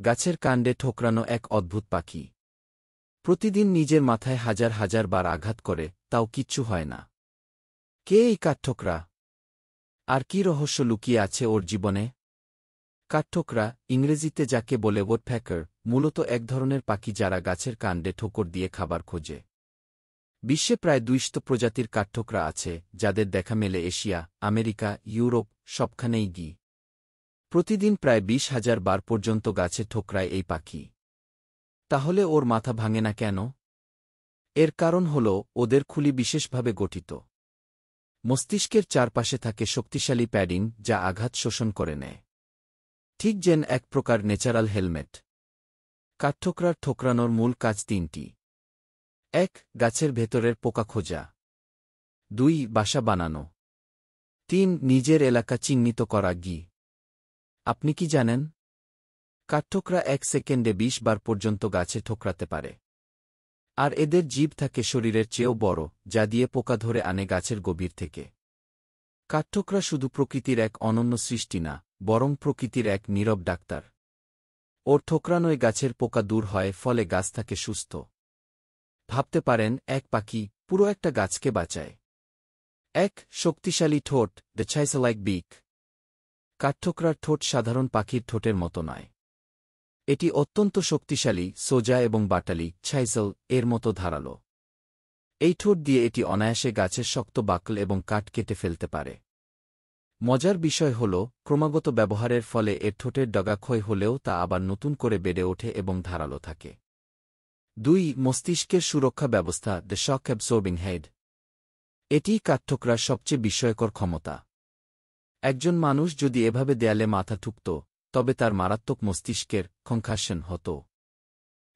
গাছের কাণ্ডে ঠোকরানো এক অদ্ভুত পাখি। প্রতিদিন নিজের মাথায় হাজার হাজার বার আঘাত করে, তাও কিচ্ছু হয় না। কে এই কাঠঠোকরা? আর কি রহস্য লুকিয়ে আছে ওর জীবনে? কাঠঠোকরা, ইংরেজিতে যাকে বলে উডপ্যাকার, মূলত এক ধরনের পাখি যারা গাছের কাণ্ডে ঠোকর দিয়ে খাবার খোঁজে। বিশ্বে প্রায় 200 প্রজাতির কাঠঠোকরা আছে, যাদের দেখা মেলে এশিয়া, আমেরিকা, ইউরোপ, সবখানেই গি। প্রতিদিন প্রায় 20,000 বার পর্যন্ত গাছে ঠোকরায় এই পাখি। তাহলে ওর মাথা ভাঙে না কেন? এর কারণ হল ওদের খুলি বিশেষভাবে গঠিত। মস্তিষ্কের চারপাশে থাকে শক্তিশালী প্যাডিং যা আঘাত শোষণ করে নেয়। ঠিক যেন এক প্রকার ন্যাচারাল হেলমেট। কাঠঠোকরার ঠোকরানোর মূল কাজ 3টি। 1. গাছের ভেতরের পোকা খোঁজা। 2. বাসা বানানো। 3. নিজের এলাকা চিহ্নিত করা গি। আপনি কি জানেন? কাঠঠোকরা 1 সেকেন্ডে 20 বার পর্যন্ত গাছে ঠোকরাতে পারে। আর এদের জিভ থাকে শরীরের চেয়েও বড়, যা দিয়ে পোকা ধরে আনে গাছের গভীর থেকে। কাঠঠোকরা শুধু প্রকৃতির এক অনন্য সৃষ্টি না, বরং প্রকৃতির এক নীরব ডাক্তার। ওর ঠোকরানোয় গাছের পোকা দূর হয়, ফলে গাছ থাকে সুস্থ। ভাবতে পারেন, এক পাখি পুরো একটা গাছকে বাঁচায়। 1. শক্তিশালী ঠোঁট, দ্য চাইসেল লাইক বিক। কাঠঠোকরার ঠোঁট সাধারণ পাখির ঠোঁটের মতো নয়। এটি অত্যন্ত শক্তিশালী, সোজা এবং বাটালি, ছাইসেল এর মতো ধারালো। এই ঠোঁট দিয়ে এটি অনায়াসে গাছের শক্ত বাকল এবং কাঠ কেটে ফেলতে পারে। মজার বিষয় হল, ক্রমাগত ব্যবহারের ফলে এর ঠোঁটের ডগা ক্ষয় হলেও তা আবার নতুন করে বেড়ে ওঠে এবং ধারালো থাকে। 2. মস্তিষ্কের সুরক্ষা ব্যবস্থা, দ্য শক অ্যাবসর্বিং হেড। এটিই কাঠঠোকরার সবচেয়ে বিস্ময়কর ক্ষমতা। একজন মানুষ যদি এভাবে দেয়ালে মাথা ঠুকত, তবে তার মারাত্মক মস্তিষ্কের কনকাশন হতো।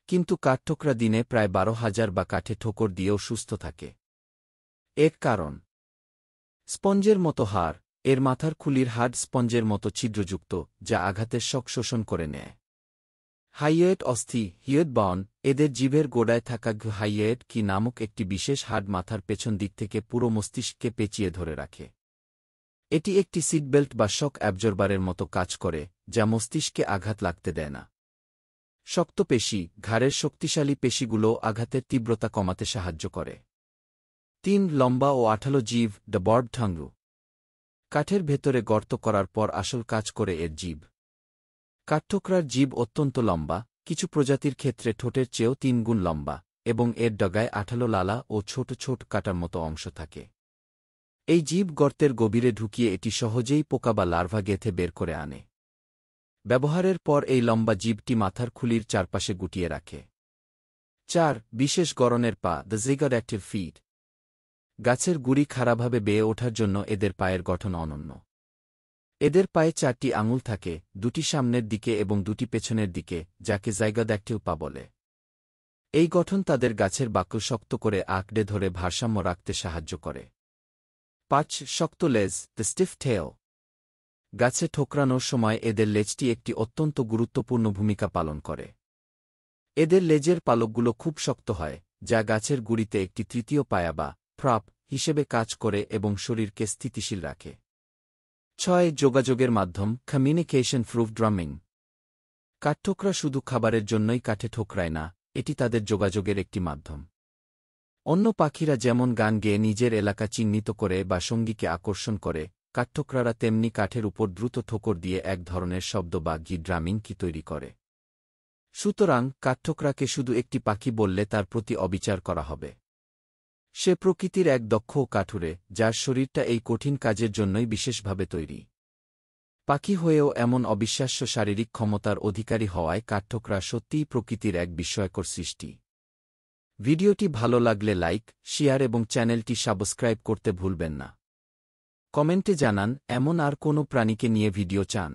কিন্তু কাঠঠোকরা দিনে প্রায় 12,000 বা কাঠে ঠোকর দিয়েও সুস্থ থাকে। এর কারণ স্পঞ্জের মতো হাড়। এর মাথার খুলির হাড় স্পঞ্জের মতো ছিদ্রযুক্ত, যা আঘাতের শক শোষণ করে নেয়। হাইয়েট অস্থি, হিয়েট বন, এদের জিভের গোড়ায় থাকা হাইয়েট কি নামক একটি বিশেষ হাড় মাথার পেছন দিক থেকে পুরো মস্তিষ্ককে পেঁচিয়ে ধরে রাখে। এটি একটি সিটবেল্ট বা শক অ্যাবজর্বারের মতো কাজ করে, যা মস্তিষ্কে আঘাত লাগতে দেয় না। শক্ত পেশি, ঘাড়ের শক্তিশালী পেশিগুলো আঘাতের তীব্রতা কমাতে সাহায্য করে। 3. লম্বা ও আঠালো জিভ, দ্য বার্ড ঠাঙ্গু। কাঠের ভেতরে গর্ত করার পর আসল কাজ করে এর জিভ। কাঠঠোকরার জিভ অত্যন্ত লম্বা, কিছু প্রজাতির ক্ষেত্রে ঠোঁটের চেয়েও 3 গুণ লম্বা, এবং এর ডগায় আঠালো লালা ও ছোট ছোট কাটার মতো অংশ থাকে। এই জিভ গর্তের গভীরে ঢুকিয়ে এটি সহজেই পোকা বা লার্ভা গেঁথে বের করে আনে। ব্যবহারের পর এই লম্বা জিভটি মাথার খুলির চারপাশে গুটিয়ে রাখে। 4. বিশেষ গড়নের পা, দ্য জিগোড্যাকটিল ফিট। গাছের গুড়ি খাড়াভাবে বেয়ে ওঠার জন্য এদের পায়ের গঠন অনন্য। এদের পায়ে 4টি আঙুল থাকে, 2টি সামনের দিকে এবং 2টি পেছনের দিকে, যাকে জাইগোড্যাকটিল পা বলে। এই গঠন তাদের গাছের বাকল শক্ত করে আঁকড়ে ধরে ভারসাম্য রাখতে সাহায্য করে। 5. শক্ত লেজ, দ্য স্টিফ টেল। গাছে ঠোকরানোর সময় এদের লেজটি একটি অত্যন্ত গুরুত্বপূর্ণ ভূমিকা পালন করে। এদের লেজের পালকগুলো খুব শক্ত হয়, যা গাছের গুড়িতে একটি তৃতীয় পায়া বা প্রপ হিসেবে কাজ করে এবং শরীরকে স্থিতিশীল রাখে। 6. যোগাযোগের মাধ্যম, কমিউনিকেশন প্রুফ ড্রামিং। কাঠঠোকরা শুধু খাবারের জন্যই কাঠে ঠোকরায় না, এটি তাদের যোগাযোগের একটি মাধ্যম। অন্য পাখিরা যেমন গান গেয়ে নিজের এলাকা চিহ্নিত করে বা সঙ্গীকে আকর্ষণ করে, কাঠঠোকরারা তেমনি কাঠের উপর দ্রুত ঠোকর দিয়ে এক ধরনের শব্দ বা ড্রামিং কি তৈরি করে। সুতরাং কাঠঠোকরাকে শুধু একটি পাখি বললে তার প্রতি অবিচার করা হবে। সে প্রকৃতির এক দক্ষ কাঠুরে, যার শরীরটা এই কঠিন কাজের জন্যই বিশেষভাবে তৈরি। পাখি হয়েও এমন অবিশ্বাস্য শারীরিক ক্ষমতার অধিকারী হওয়ায় কাঠঠোকরা সত্যিই প্রকৃতির এক বিস্ময়কর সৃষ্টি। ভিডিওটি ভালো লাগলে লাইক, শেয়ার এবং চ্যানেলটি সাবস্ক্রাইব করতে ভুলবেন না। কমেন্টে জানান এমন আর কোনো প্রাণীকে নিয়ে ভিডিও চান।